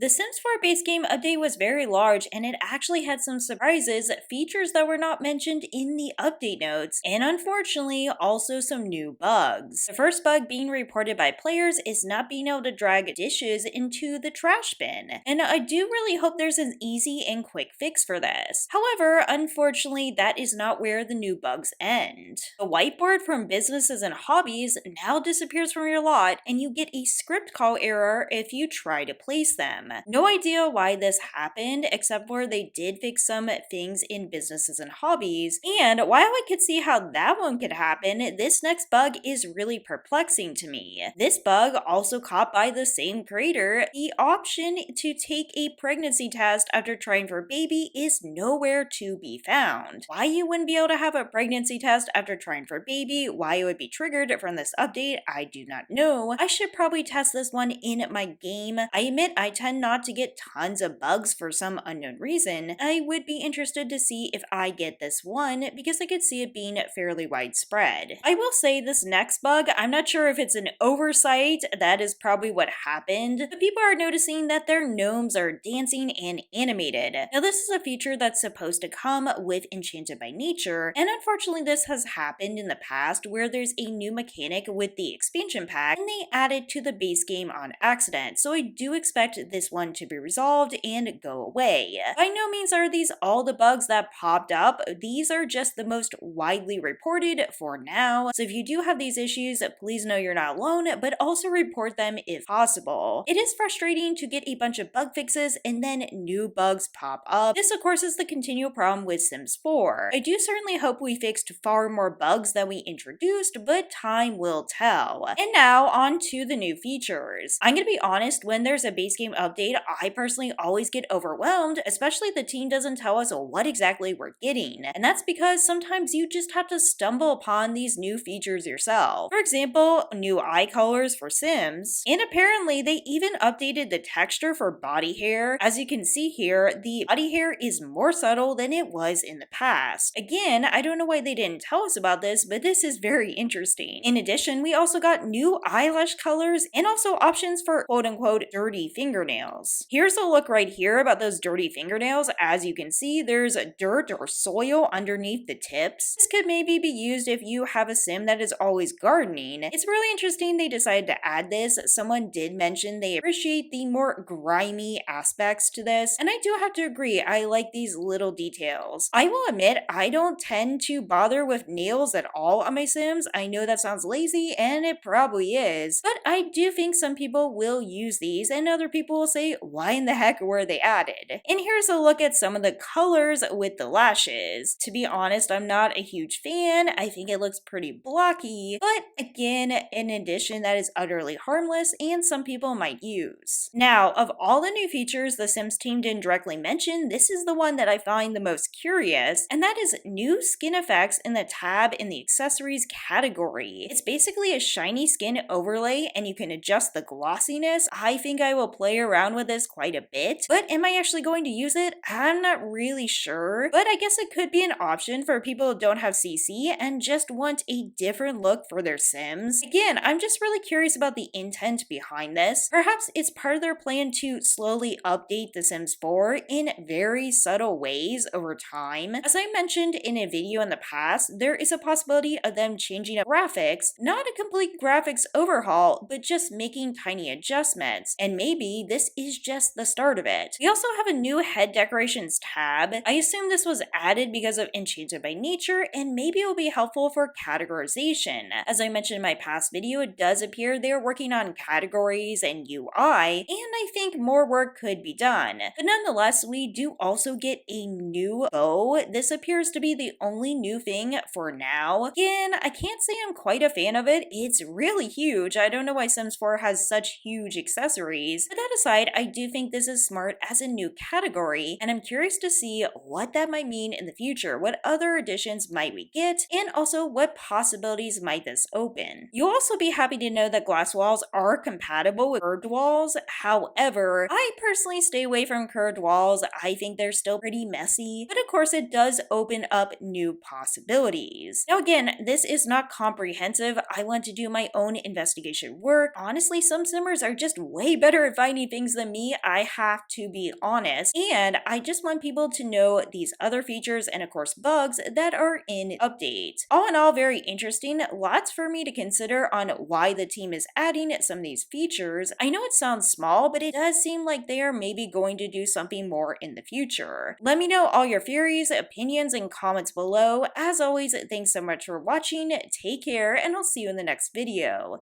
The Sims 4 base game update was very large and it actually had some surprises, features that were not mentioned in the update notes, and unfortunately also some new bugs. The first bug being reported by players is not being able to drag dishes into the trash bin, and I do really hope there's an easy and quick fix for this. However, unfortunately that is not where the new bugs end. The whiteboard from businesses and hobbies now disappears from your lot and you get a script call error if you try to place them. No idea why this happened, except for they did fix some things in businesses and hobbies, and while I could see how that one could happen, this next bug is really perplexing to me. This bug, also caught by the same creator, the option to take a pregnancy test after trying for baby is nowhere to be found. Why you wouldn't be able to have a pregnancy test after trying for baby, why it would be triggered from this update, I do not know. I should probably test this one in my game. I admit I tend not to get tons of bugs for some unknown reason. I would be interested to see if I get this one because I could see it being fairly widespread. I will say this next bug, I'm not sure if it's an oversight, that is probably what happened, but people are noticing that their gnomes are dancing and animated. Now this is a feature that's supposed to come with Enchanted by Nature, and unfortunately this has happened in the past where there's a new mechanic with the expansion pack and they added to the base game on accident, so I do expect this one to be resolved and go away. By no means are these all the bugs that popped up, these are just the most widely reported for now, so if you do have these issues, please know you're not alone, but also report them if possible. It is frustrating to get a bunch of bug fixes and then new bugs pop up. This of course is the continual problem with Sims 4. I do certainly hope we fixed far more bugs than we introduced, but time will tell. And now on to the new features. I'm gonna be honest, when there's a base game update, I personally always get overwhelmed, especially if the team doesn't tell us what exactly we're getting. And that's because sometimes you just have to stumble upon these new features yourself. For example, new eye colors for Sims, and apparently they even updated the texture for body hair. As you can see here, the body hair is more subtle than it was in the past. Again, I don't know why they didn't tell us about this, but this is very interesting. In addition, we also got new eyelash colors and also options for quote-unquote dirty fingernails. Here's a look right here about those dirty fingernails. As you can see, there's dirt or soil underneath the tips. This could maybe be used if you have a sim that is always gardening. It's really interesting they decided to add this. Someone did mention they appreciate the more grimy aspects to this, and I do have to agree, I like these little details. I will admit, I don't tend to bother with nails at all on my Sims. I know that sounds lazy, and it probably is, but I do think some people will use these, and other people will say, why in the heck were they added? And here's a look at some of the colors with the lashes. To be honest, I'm not a huge fan. I think it looks pretty blocky, but again, an addition that is utterly harmless and some people might use. Now, of all the new features the Sims team didn't directly mention, this is the one that I find the most curious, and that is new skin effects in the tab in the accessories category. It's basically a shiny skin overlay and you can adjust the glossiness. I think I will play around with this quite a bit, but am I actually going to use it? I'm not really sure, but I guess it could be an option for people who don't have CC and just want a different look for their Sims. Again, I'm just really curious about the intent behind this. Perhaps it's part of their plan to slowly update The Sims 4 in very subtle ways over time. As I mentioned in a video in the past, there is a possibility of them changing up graphics, not a complete graphics overhaul, but just making tiny adjustments, and maybe this is just the start of it. We also have a new head decorations tab. I assume this was added because of Enchanted by Nature, and maybe it will be helpful for categorization. As I mentioned in my past video, it does appear they're working on categories and UI, and I think more work could be done. But nonetheless, we do also get a new bow. This appears to be the only new thing for now. Again, I can't say I'm quite a fan of it. It's really huge. I don't know why Sims 4 has such huge accessories. But that aside, I do think this is smart as a new category, and I'm curious to see what that might mean in the future. What other additions might we get, and also what possibilities might this open? You'll also be happy to know that glass walls are compatible with curved walls. However, I personally stay away from curved walls. I think they're still pretty messy, but of course it does open up new possibilities. Now again, this is not comprehensive. I want to do my own investigation work. Honestly, some simmers are just way better at finding things features than me, I have to be honest. And I just want people to know these other features and, of course, bugs that are in update. All in all, very interesting. Lots for me to consider on why the team is adding some of these features. I know it sounds small, but it does seem like they are maybe going to do something more in the future. Let me know all your theories, opinions, and comments below. As always, thanks so much for watching. Take care, and I'll see you in the next video.